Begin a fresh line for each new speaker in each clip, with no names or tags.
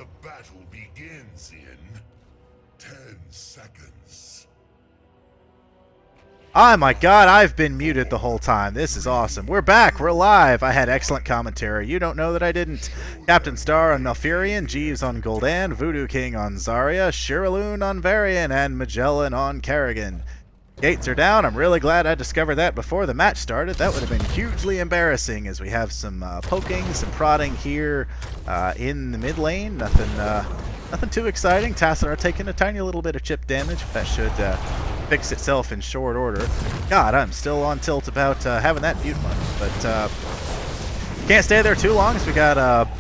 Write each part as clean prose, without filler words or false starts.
The battle begins in 10 seconds.
Oh my god, I've been muted the whole time. This is awesome. We're back. We're live. I had excellent commentary. You don't know that I didn't. Captain Star on Malfurion, Jeeves on Gul'dan, Voodoo King on Zarya, Shiraloon on Varian, and Magellan on Kerrigan. Gates are down. I'm really glad I discovered that before the match started. That would have been hugely embarrassing as we have some poking, some prodding here in the mid lane. Nothing too exciting. Tassadar taking a tiny little bit of chip damage. That should fix itself in short order. God, I'm still on tilt about having that mute button, but can't stay there too long as we got a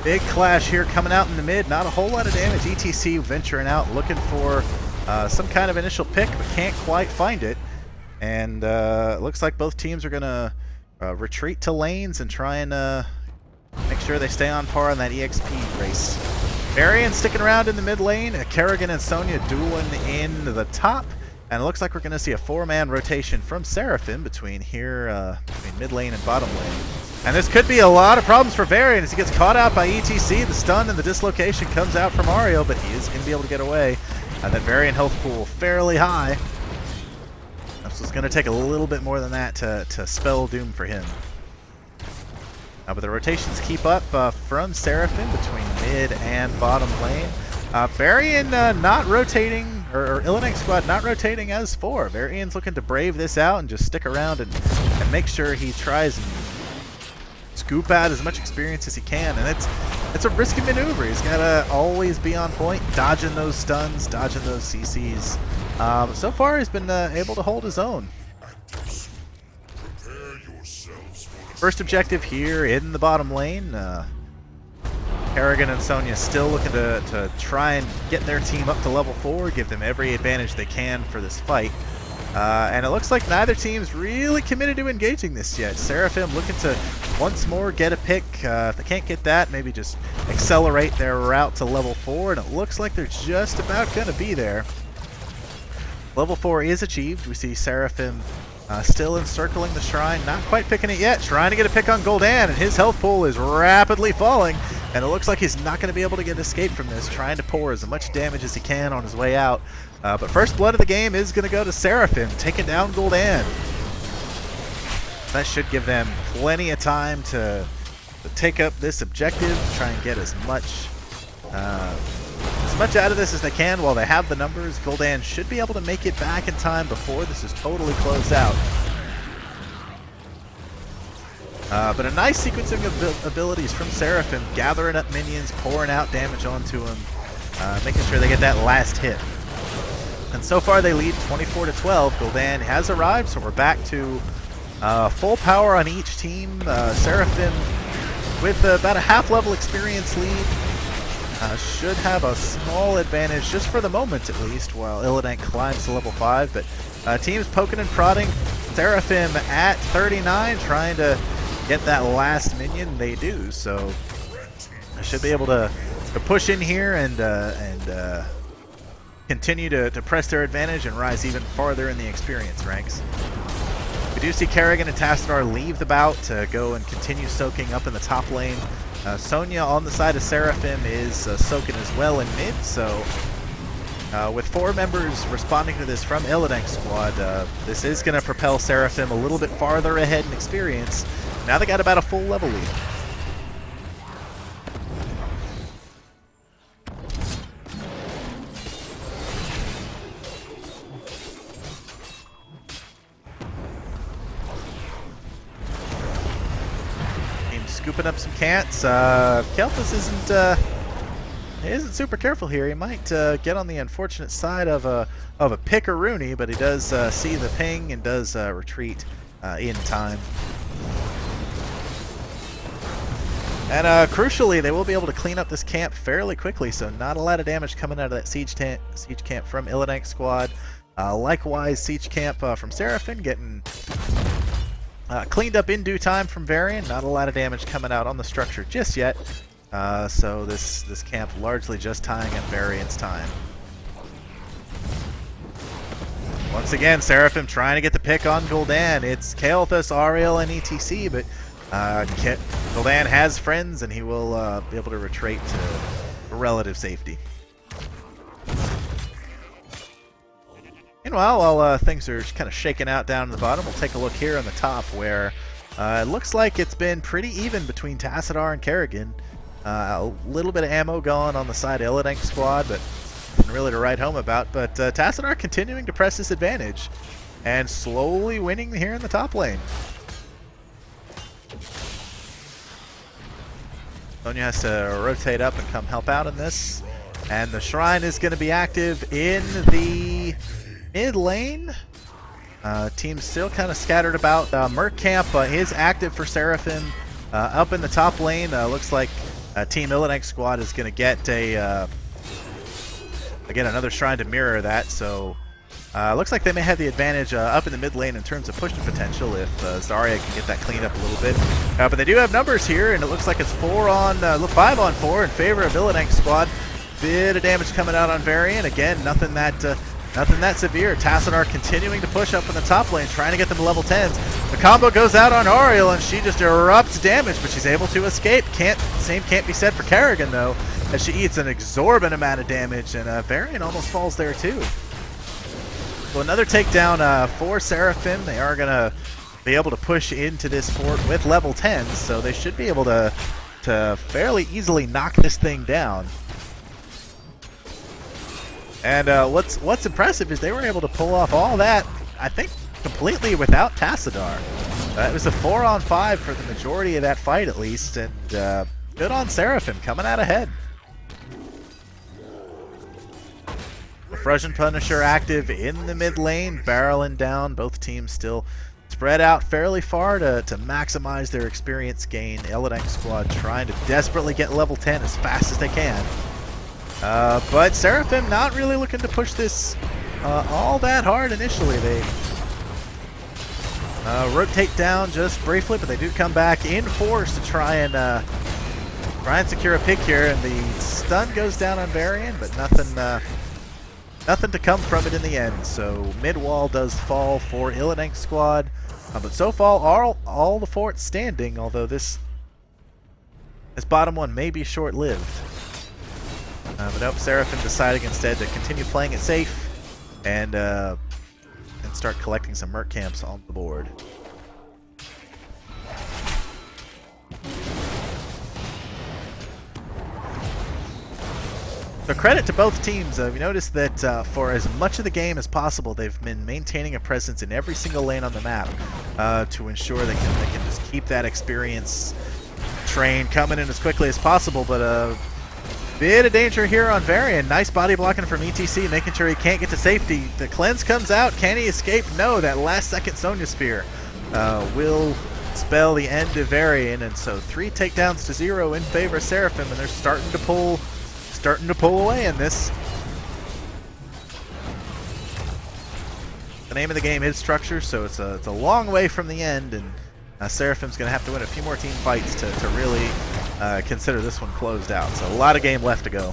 big clash here coming out in the mid. Not a whole lot of damage. ETC venturing out, looking for some kind of initial pick, but can't quite find it. And it looks like both teams are going to retreat to lanes and try and make sure they stay on par in that EXP race. Varian sticking around in the mid lane. Kerrigan and Sonya dueling in the top. And it looks like we're going to see a 4-man rotation from Seraphim between here, between mid lane and bottom lane. And this could be a lot of problems for Varian as he gets caught out by ETC. The stun and the dislocation comes out from Ariel, but he is going to be able to get away. That Varian health pool fairly high. So it's going to take a little bit more than that to spell doom for him. But the rotations keep up from Seraphim between mid and bottom lane. Varian not rotating, or Illidank squad not rotating as 4. Varian's looking to brave this out and just stick around and make sure he tries and scoop out as much experience as he can. And it's a risky maneuver. He's got to always be on point, dodging those stuns, dodging those CCs. So far he's been able to hold his own. First objective here in the bottom lane. Kerrigan and Sonya still looking to try and get their team up to level 4, give them every advantage they can for this fight. And it looks like neither team's really committed to engaging this yet. Seraphim looking to once more get a pick. If they can't get that, maybe just accelerate their route to level 4, and it looks like they're just about going to be there. Level 4 is achieved. We see Seraphim still encircling the shrine, not quite picking it yet, trying to get a pick on Gul'dan, and his health pool is rapidly falling, and it looks like he's not going to be able to get escape from this, trying to pour as much damage as he can on his way out. But first blood of the game is going to go to Seraphim, taking down Gul'dan. That should give them plenty of time to take up this objective, try and get as much out of this as they can while they have the numbers. Gul'dan should be able to make it back in time before this is totally closed out. But a nice sequencing of abilities from Seraphim, gathering up minions, pouring out damage onto them, making sure they get that last hit. And so far they lead 24-12. Gul'dan has arrived, so we're back to full power on each team. Seraphim with about a half-level experience lead. Should have a small advantage, just for the moment at least, while Illidank climbs to level 5. But teams poking and prodding. Seraphim at 39, trying to get that last minion. They do, so I should be able to push in here and continue to press their advantage and rise even farther in the experience ranks. We do see Kerrigan and Tassadar leave the bout to go and continue soaking up in the top lane. Sonya on the side of Seraphim is soaking as well in mid, so with 4 members responding to this from Illidank squad, this is going to propel Seraphim a little bit farther ahead in experience. Now they got about a full level lead. Scooping up some cants. Kelpus isn't super careful here. He might get on the unfortunate side of a pickaroonie, but he does see the ping and does retreat in time. And crucially, they will be able to clean up this camp fairly quickly, so not a lot of damage coming out of that siege camp from Illidank squad. Likewise, siege camp from Seraphim getting cleaned up in due time from Varian. Not a lot of damage coming out on the structure just yet. So this camp largely just tying up Varian's time. Once again, Seraphim trying to get the pick on Gul'dan. It's Kael'thas, Ariel, and ETC, but Gul'dan has friends, and he will be able to retreat relative safety. Meanwhile, while things are kind of shaking out down in the bottom, we'll take a look here on the top where it looks like it's been pretty even between Tassadar and Kerrigan. A little bit of ammo gone on the side of Illidank squad, but nothing really to write home about. But Tassadar continuing to press this advantage and slowly winning here in the top lane. Sonya has to rotate up and come help out in this. And the Shrine is going to be active in the mid lane. Team's still kind of scattered about. Merc Camp is active for Seraphim. Up in the top lane, looks like Team Illidank squad is going to get again another Shrine to mirror that. So looks like they may have the advantage up in the mid lane in terms of pushing potential if Zarya can get that cleaned up a little bit. But they do have numbers here, and it looks like it's 5 on 4 in favor of Illidank squad. Bit of damage coming out on Varian. Again, nothing that severe. Tassadar continuing to push up in the top lane, trying to get them to level 10s. The combo goes out on Ariel, and she just erupts damage, but she's able to escape. Same can't be said for Kerrigan, though, as she eats an exorbitant amount of damage, and Varian almost falls there, too. So another takedown for Seraphim. They are going to be able to push into this fort with level 10s, so they should be able to fairly easily knock this thing down. And what's impressive is they were able to pull off all that, I think, completely without Tassadar. It was a 4 on 5 for the majority of that fight, at least, and good on Seraphim coming out ahead. Refreshing Punisher active in the mid lane, barreling down. Both teams still spread out fairly far to maximize their experience gain. Illidank squad trying to desperately get level 10 as fast as they can. But Seraphim not really looking to push this all that hard initially. They rotate down just briefly, but they do come back in force to try and secure a pick here. And the stun goes down on Varian, but nothing to come from it in the end. So mid wall does fall for Illidank squad, but so far all the forts standing. Although this bottom one may be short-lived. But nope, Seraphim deciding instead to continue playing it safe and start collecting some merc camps on the board. So credit to both teams. We noticed that for as much of the game as possible, they've been maintaining a presence in every single lane on the map to ensure they can just keep that experience train coming in as quickly as possible. But bit of danger here on Varian. Nice body blocking from ETC, making sure he can't get to safety. The cleanse comes out. Can he escape? No. That last second Sonya Spear will spell the end of Varian, and so 3 takedowns to 0 in favor of Seraphim, and they're starting to pull away in this. The name of the game is structure, so it's a long way from the end, and Seraphim's going to have to win a few more team fights to really consider this one closed out. So a lot of game left to go.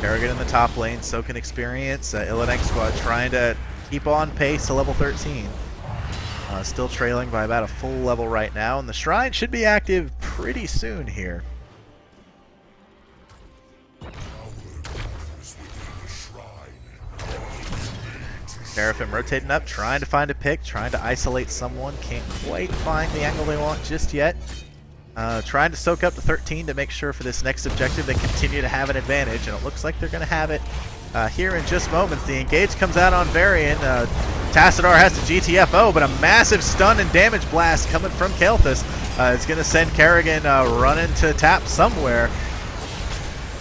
Kerrigan in the top lane, soaking experience. Illidank squad trying to keep on pace to level 13. Still trailing by about a full level right now, and the Shrine should be active pretty soon here. Seraphim rotating up, trying to find a pick, trying to isolate someone. Can't quite find the angle they want just yet. Trying to soak up to 13 to make sure for this next objective they continue to have an advantage, and it looks like they're going to have it here in just moments. The engage comes out on Varian. Tassadar has to GTFO, but a massive stun and damage blast coming from Kael'thas. It's going to send Kerrigan running to tap somewhere.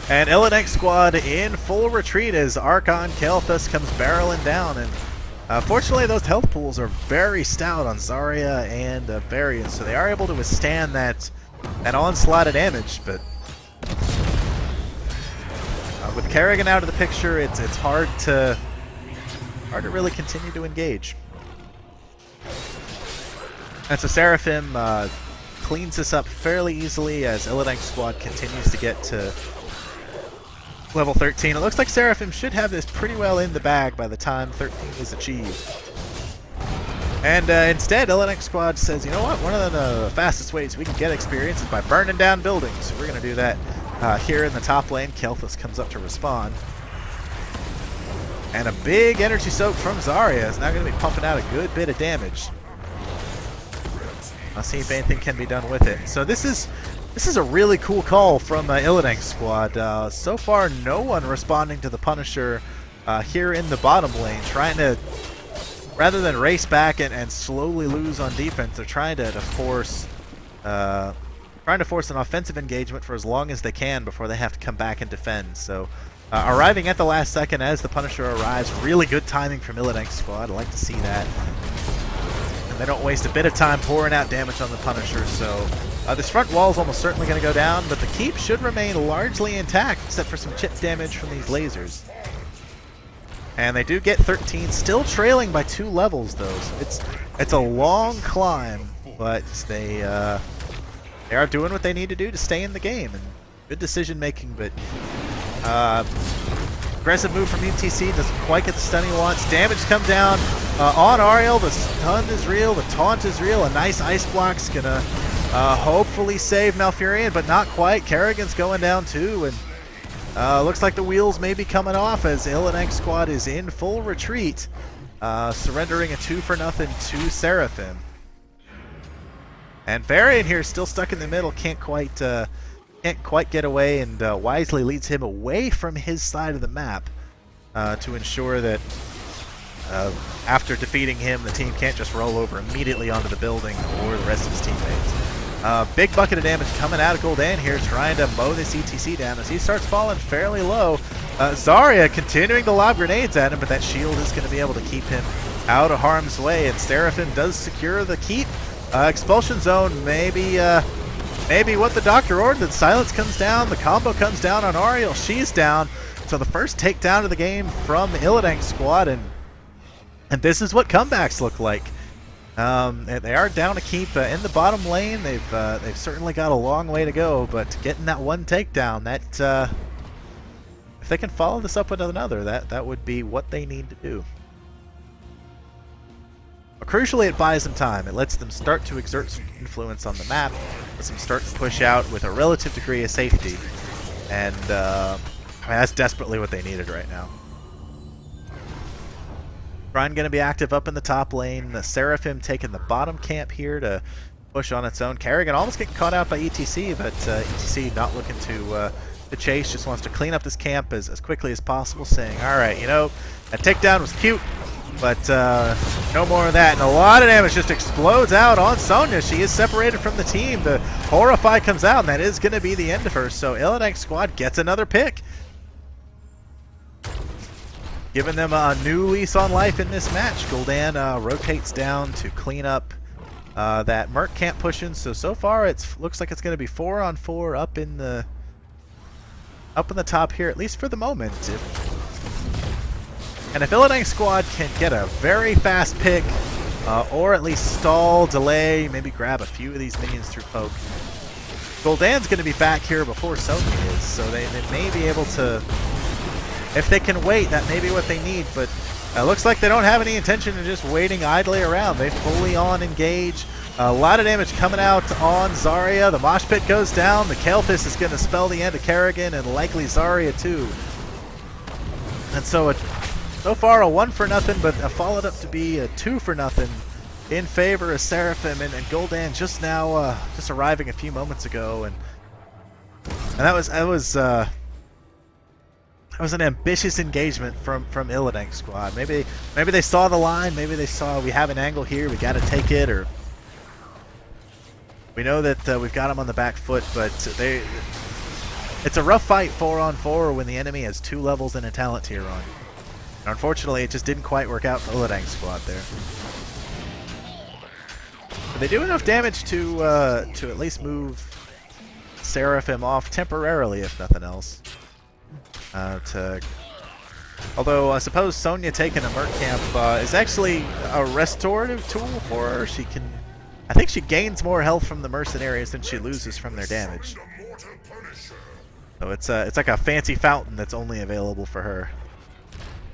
And Illidank squad in full retreat as Archon Kael'thas comes barreling down. And fortunately, those health pools are very stout on Zarya and Varian, so they are able to withstand that onslaught of damage. But with Kerrigan out of the picture, it's hard to really continue to engage. And so Seraphim cleans this up fairly easily as Illidank squad continues to get to level 13. It looks like Seraphim should have this pretty well in the bag by the time 13 is achieved. And instead, Illidank squad says, you know what, one of the fastest ways we can get experience is by burning down buildings. So we're going to do that here in the top lane. Kel'Thas comes up to respond. And a big energy soak from Zarya is now going to be pumping out a good bit of damage. I'll see if anything can be done with it. So this is a really cool call from Illidank squad. So far, no one responding to the Punisher here in the bottom lane, trying to, rather than race back and slowly lose on defense, they're trying to force an offensive engagement for as long as they can before they have to come back and defend. So arriving at the last second as the Punisher arrives, really good timing from Illidank squad. I like to see that. And they don't waste a bit of time pouring out damage on the Punisher. So this front wall is almost certainly going to go down, but the keep should remain largely intact except for some chip damage from these lasers. And they do get 13, still trailing by 2 levels though. So it's a long climb, but they are doing what they need to do to stay in the game. And good decision making, but aggressive move from UTC doesn't quite get the stun he wants. Damage come down on Ariel. The stun is real, the taunt is real. A nice ice block's gonna hopefully save Malfurion, but not quite. Kerrigan's going down too, and looks like the wheels may be coming off as Illidank squad is in full retreat, surrendering a 2-0 to Seraphim. And Varian here is still stuck in the middle, can't quite get away, and wisely leads him away from his side of the map to ensure that after defeating him, the team can't just roll over immediately onto the building or the rest of his teammates. Big bucket of damage coming out of Gul'dan here, trying to mow this ETC down as he starts falling fairly low. Zarya continuing to lob grenades at him, but that shield is going to be able to keep him out of harm's way, and Seraphim does secure the keep. Expulsion zone, maybe what the doctor ordered. Silence comes down, the combo comes down on Ariel, she's down. So the first takedown of the game from Illidank squad, and this is what comebacks look like. They are down a keep in the bottom lane. They've certainly got a long way to go, but getting that one takedown, that if they can follow this up with another, that would be what they need to do. But crucially, it buys them time. It lets them start to exert some influence on the map, lets them start to push out with a relative degree of safety, and that's desperately what they needed right now. Brian going to be active up in the top lane. The Seraphim taking the bottom camp here to push on its own. Kerrigan almost getting caught out by ETC, but ETC not looking to chase, just wants to clean up this camp as quickly as possible, saying, all right, you know, that takedown was cute, but no more of that. And a lot of damage just explodes out on Sonya. She is separated from the team. The Horrify comes out, and that is going to be the end of her. So Illidank squad gets another pick, giving them a new lease on life in this match. Gul'dan rotates down to clean up that Merc camp pushing. So far it looks like it's going to be 4-on-4 up in the top here, at least for the moment. And if Illidank squad can get a very fast pick, or at least stall, delay, maybe grab a few of these minions through poke, Gul'dan's going to be back here before Sonya is. So they may be able to, if they can wait, that may be what they need, but it looks like they don't have any intention of just waiting idly around. They fully on engage. A lot of damage coming out on Zarya. The mosh pit goes down. The Kel'Thas is going to spell the end of Kerrigan and likely Zarya too. And so far a 1-0, but followed up to be a 2-0 in favor of Seraphim, and Gul'dan just now just arriving a few moments ago, and that was an ambitious engagement from Illidank squad. Maybe they saw the line, maybe they saw we have an angle here, we got to take it, or we know that we've got them on the back foot, but it's a rough fight 4-on-4 when the enemy has 2 levels and a talent tier on. And unfortunately, it just didn't quite work out for Illidank squad there. But they do enough damage to at least move Seraphim off temporarily, if nothing else. Although I suppose Sonya taking a Merc camp is actually a restorative tool for her. I think she gains more health from the mercenaries than she loses from their damage. So it's like a fancy fountain that's only available for her.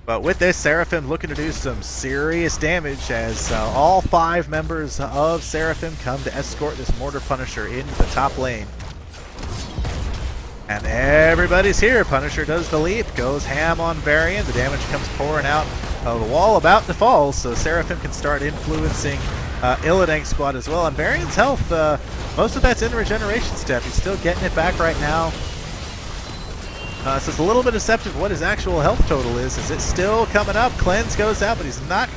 But with this, Seraphim looking to do some serious damage as all 5 members of Seraphim come to escort this Mortar Punisher into the top lane. And everybody's here. Punisher does the leap, goes ham on Varian. The damage comes pouring out of the wall, about to fall, so Seraphim can start influencing Illidank squad as well. And Varian's health, most of that's in regeneration step. He's still getting it back right now. So it's a little bit deceptive what his actual health total is. Is it still coming up? Cleanse goes out, but he's not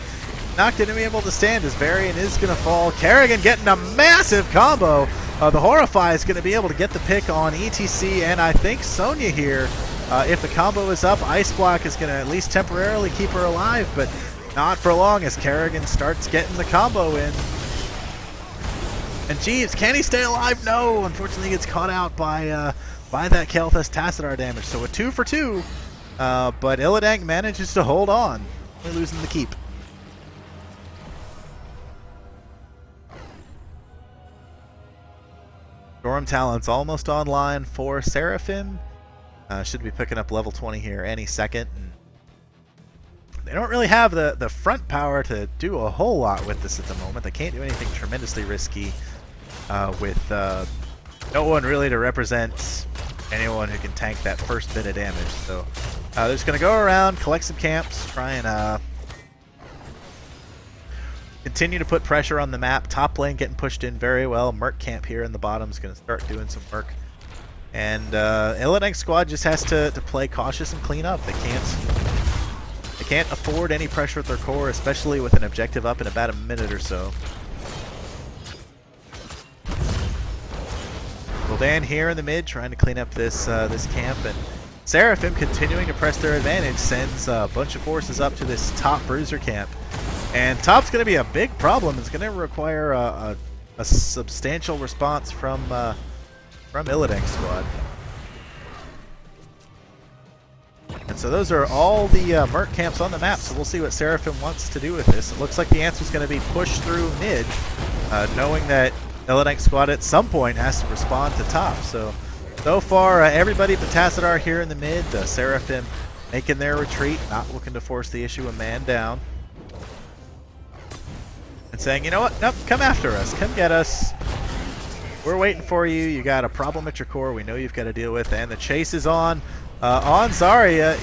going to be able to stand as Varian is going to fall. Kerrigan getting a massive combo. The Horrify is going to be able to get the pick on ETC, and I think Sonya here, if the combo is up, Ice Block is going to at least temporarily keep her alive, but not for long as Kerrigan starts getting the combo in. And Jeeves, can he stay alive? No! Unfortunately, he gets caught out by that Kael'thas Tassadar damage. So a 2 for 2, but Illidank manages to hold on, only losing the keep. Storm Talon's almost online for Seraphim. Should be picking up level 20 here any second. And they don't really have the front power to do a whole lot with this at the moment. They can't do anything tremendously risky with no one really to represent anyone who can tank that first bit of damage. So they're just going to go around, collect some camps, try and continue to put pressure on the map. Top lane getting pushed in very well. Merc camp here in the bottom is going to start doing some work. And Illidank squad just has to play cautious and clean up. They can't afford any pressure at their core, especially with an objective up in about a minute or so. Gul'dan here in the mid, trying to clean up this camp, and Seraphim continuing to press their advantage, sends a bunch of forces up to this top bruiser camp. And top's going to be a big problem. It's going to require a substantial response from Illidank squad. And so those are all the Merc camps on the map, so we'll see what Seraphim wants to do with this. It looks like the answer is going to be push through mid, knowing that Illidank squad at some point has to respond to top. So far, everybody but Tassadar here in the mid. Seraphim making their retreat, not looking to force the issue a man down. And saying, you know what, nope, come after us, come get us. We're waiting for you, you got a problem at your core we know you've got to deal with, and the chase is on Zarya.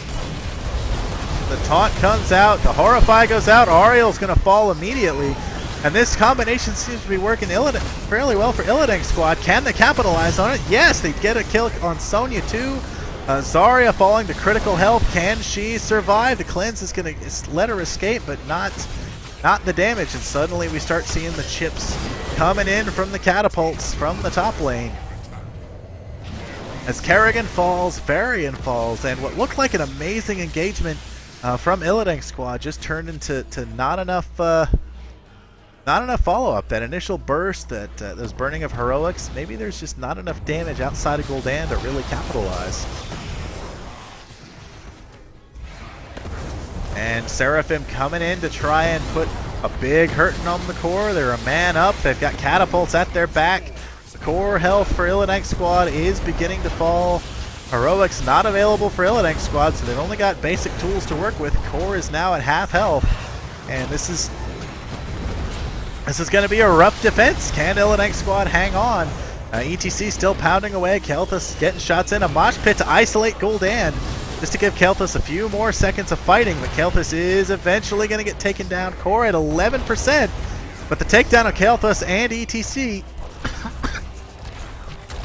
The taunt comes out, the Horrify goes out, Ariel's going to fall immediately. And this combination seems to be working fairly well for Illidank squad. Can they capitalize on it? Yes, they get a kill on Sonya too. Zarya falling to critical health. Can she survive? The cleanse is going to let her escape, but not the damage. And suddenly we start seeing the chips coming in from the catapults from the top lane. As Kerrigan falls, Varian falls, and what looked like an amazing engagement from Illidank squad just turned into not enough follow-up. That initial burst, those burning of heroics, maybe there's just not enough damage outside of Gul'dan to really capitalize. And Seraphim coming in to try and put a big hurting on the core. They're a man up. They've got catapults at their back. The core health for Illidank squad is beginning to fall. Heroics not available for Illidank squad, so they've only got basic tools to work with. Core is now at half health, and this is going to be a rough defense. Can Illidank squad hang on? ETC still pounding away. Kael'thas getting shots in. A mosh pit to isolate Gul'dan, just to give Kael'thas a few more seconds of fighting. But Kael'thas is eventually going to get taken down. Core at 11%, but the takedown of Kael'thas and ETC.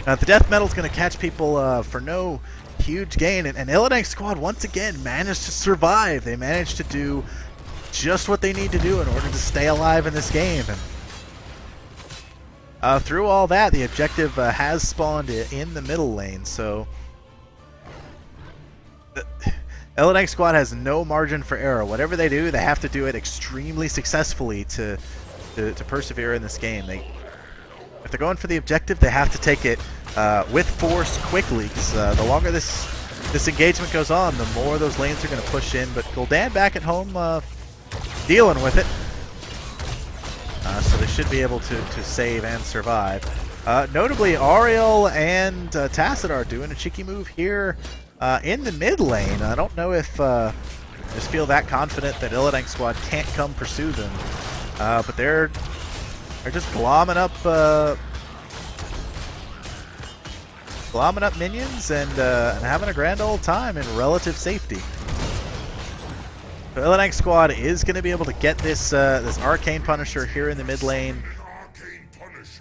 The death metal is going to catch people for no huge gain. And Illidank squad once again managed to survive. They managed to do just what they need to do in order to stay alive in this game. And through all that, the objective has spawned in the middle lane, so Illidank squad has no margin for error. Whatever they do, they have to do it extremely successfully to persevere in this game. If they're going for the objective, they have to take it with force quickly, because the longer this engagement goes on, the more those lanes are going to push in. But Gul'dan back at home dealing with it, so they should be able to save and survive. Notably, Ariel and Tassadar doing a cheeky move here in the mid lane. I don't know if Just feel that confident that Illidank squad can't come pursue them. But they're just glomming up minions and having a grand old time in relative safety. So Illidank squad is going to be able to get this this Arcane Punisher here in the mid lane.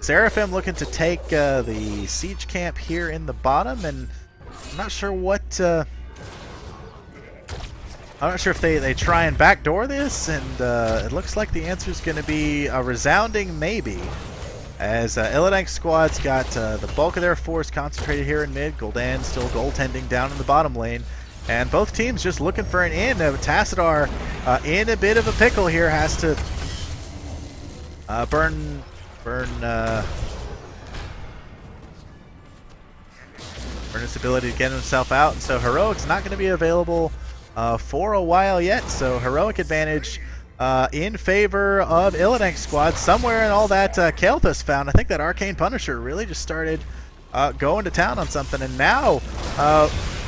Seraphim looking to take the siege camp here in the bottom, and I'm not sure what. I'm not sure if they try and backdoor this, and it looks like the answer is going to be a resounding maybe. As Illidank squad's got the bulk of their force concentrated here in mid. Gul'dan still goaltending down in the bottom lane. And both teams just looking for an in. Tassadar in a bit of a pickle here, has to burn his ability to get himself out. And so Heroic's not going to be available for a while yet. So Heroic advantage in favor of Illidank squad. Somewhere in all that Kael'thas found, I think that Arcane Punisher really just started going to town on something. And now,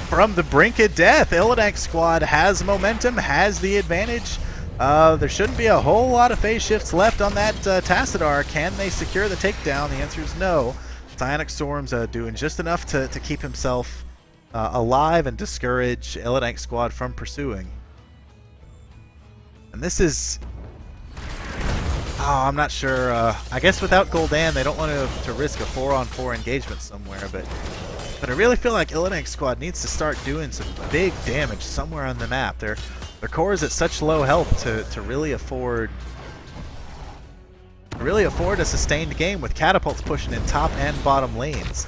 from the brink of death, Illidank squad has momentum, has the advantage. There shouldn't be a whole lot of phase shifts left on that Tassadar. Can they secure the takedown? The answer is no. Psionic Storm's doing just enough to keep himself alive and discourage Illidank squad from pursuing. And this is... Oh, I'm not sure. I guess without Gul'dan, they don't want to risk a 4-on-4 engagement somewhere, but I really feel like Illidank squad needs to start doing some big damage somewhere on the map. Their core is at such low health to really afford a sustained game with catapults pushing in top and bottom lanes.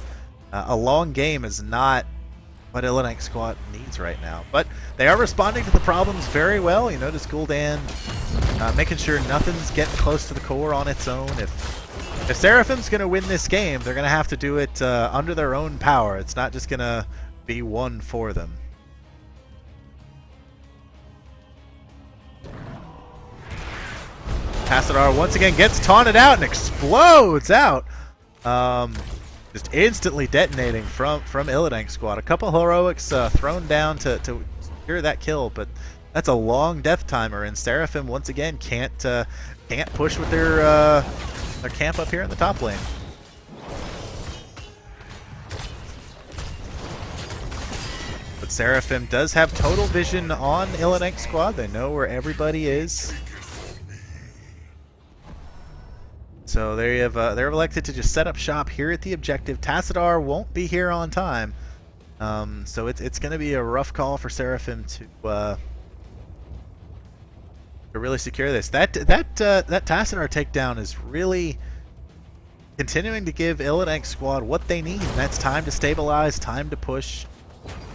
A long game is not what Illidank squad needs right now, but they are responding to the problems very well. You notice Gul'dan making sure nothing's getting close to the core on its own. If Seraphim's going to win this game, they're going to have to do it under their own power. It's not just going to be won for them. Tassadar once again gets taunted out and explodes out. Just instantly detonating from Illidank squad. A couple heroics thrown down to secure that kill, but that's a long death timer, and Seraphim once again can't push with their camp up here in the top lane. But Seraphim does have total vision on Illidank squad. They know where everybody is. So they're elected to just set up shop here at the objective. Tassadar won't be here on time, so it's going to be a rough call for Seraphim to really secure this. That Tassadar takedown is really continuing to give Illidank squad what they need. And that's time to stabilize, time to push,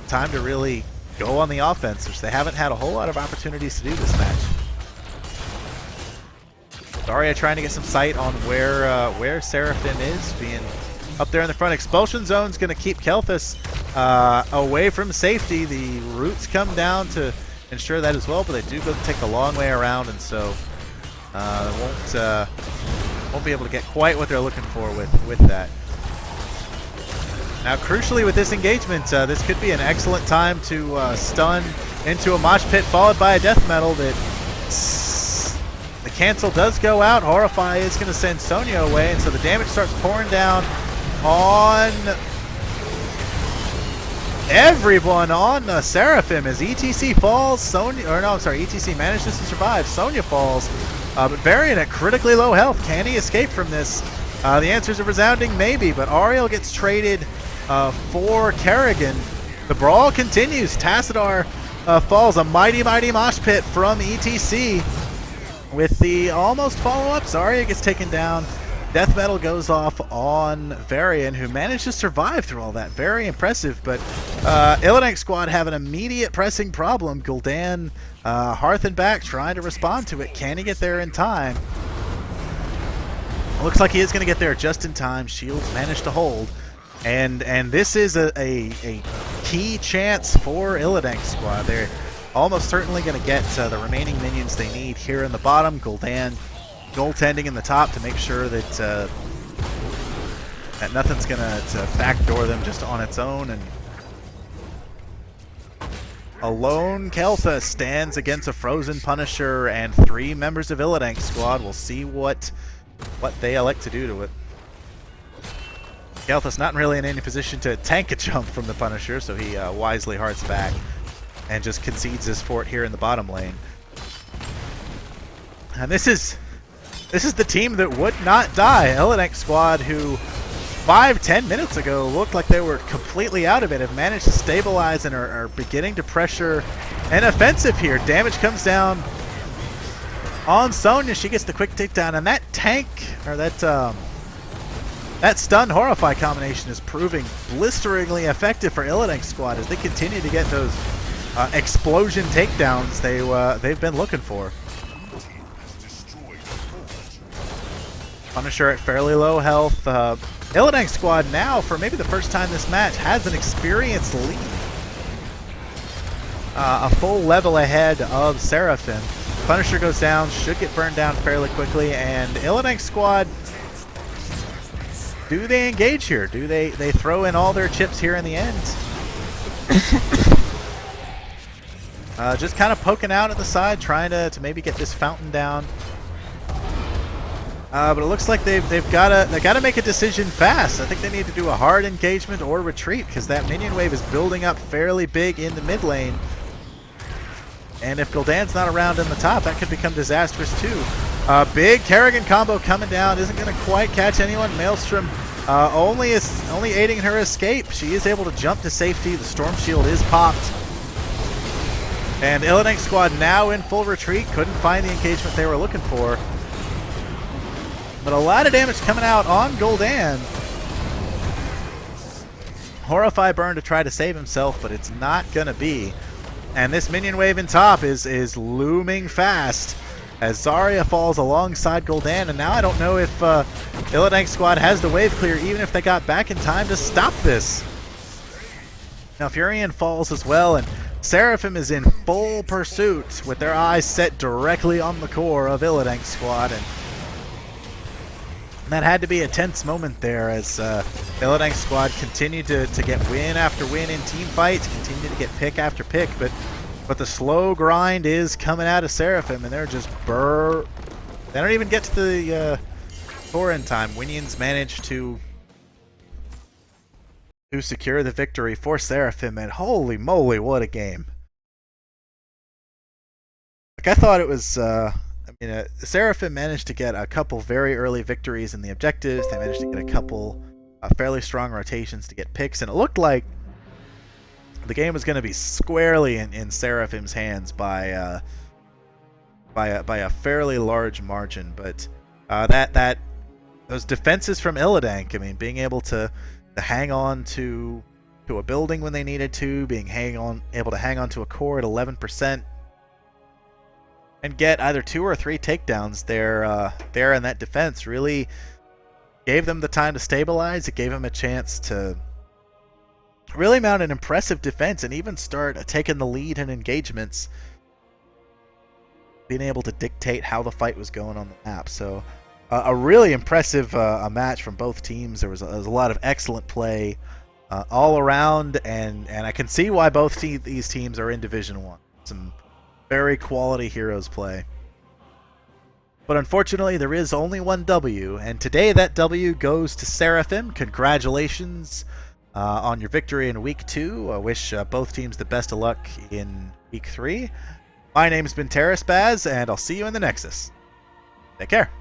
time to really go on the offense, which they haven't had a whole lot of opportunities to do this match. Zarya trying to get some sight on where Seraphim is, being up there in the front. Expulsion zone's going to keep Kael'thas away from safety. The roots come down to ensure that as well, but they do go take the long way around, and so won't be able to get quite what they're looking for with that. Now, crucially with this engagement, this could be an excellent time to stun into a mosh pit, followed by a death metal. That the cancel does go out. Horrify is going to send Sonya away, and so the damage starts pouring down on everyone on Seraphim as ETC falls. ETC manages to survive. Sonya falls, but Varian at critically low health. Can he escape from this? The answer is a resounding maybe, but Ariel gets traded for Kerrigan. The brawl continues. Tassadar falls. A mighty mosh pit from ETC. With the almost follow-up, Zarya gets taken down. Death metal goes off on Varian, who managed to survive through all that. Very impressive, but Illidank squad have an immediate pressing problem. Gul'dan, Hearth and back, trying to respond to it. Can he get there in time? Looks like he is going to get there just in time. Shields managed to hold. And this is a key chance for Illidank squad. They're almost certainly going to get the remaining minions they need here in the bottom. Gul'dan goaltending in the top to make sure that that nothing's going to backdoor them just on its own. And A lone Kel'Thas stands against a frozen Punisher, and 3 members of Illidank's squad. We'll see what they elect to do to it. Kel'Thas not really in any position to tank a jump from the Punisher, so he wisely hearts back and just concedes his fort here in the bottom lane. And this is the team that would not die. Illidank squad, who 5-10 minutes ago looked like they were completely out of it, have managed to stabilize and are beginning to pressure an offensive here. Damage comes down on Sonya. She gets the quick takedown, and that tank, or that stun Horrify combination is proving blisteringly effective for Illidank squad as they continue to get those explosion takedowns they've been looking for. Punisher at fairly low health. Illidank squad now, for maybe the first time this match, has an experienced lead. A full level ahead of Seraphim. Punisher goes down, should get burned down fairly quickly, and Illidank squad, do they engage here? Do they throw in all their chips here in the end? Just kind of poking out at the side, trying to maybe get this fountain down. But it looks like they've got to make a decision fast. I think they need to do a hard engagement or retreat, because that minion wave is building up fairly big in the mid lane. And if Gul'dan's not around in the top, that could become disastrous too. Big Kerrigan combo coming down, isn't going to quite catch anyone. Maelstrom only aiding her escape. She is able to jump to safety. The Storm Shield is popped. And Illidank squad now in full retreat. Couldn't find the engagement they were looking for. But a lot of damage coming out on Gul'dan. Horrify burn to try to save himself, but it's not going to be. And this minion wave in top is looming fast as Zarya falls alongside Gul'dan. And now I don't know if Illidank squad has the wave clear, even if they got back in time to stop this. Now Furion falls as well, and Seraphim is in full pursuit with their eyes set directly on the core of Illidank squad. And that had to be a tense moment there as Illidank squad continued to get win after win in team fights, continued to get pick after pick, but the slow grind is coming out of Seraphim, and they're just they don't even get to the core in time. Winions managed to secure the victory for Seraphim, and holy moly, what a game. Like, I thought it was Seraphim managed to get a couple very early victories in the objectives. They managed to get a couple fairly strong rotations to get picks, and it looked like the game was going to be squarely in Seraphim's hands by a fairly large margin. But those defenses from Illidank, I mean, being able to hang on to a building when they needed to, able to hang on to a core at 11%. And get either 2 or 3 takedowns there in that defense really gave them the time to stabilize. It gave them a chance to really mount an impressive defense and even start taking the lead in engagements, being able to dictate how the fight was going on the map. So a really impressive match from both teams. There was a lot of excellent play all around, and I can see why both these teams are in Division 1. Some very quality heroes play. But unfortunately, there is only one W, and today that W goes to Seraphim. Congratulations on your victory in Week 2. I wish both teams the best of luck in Week 3. My name's been Terrace Baz, and I'll see you in the Nexus. Take care.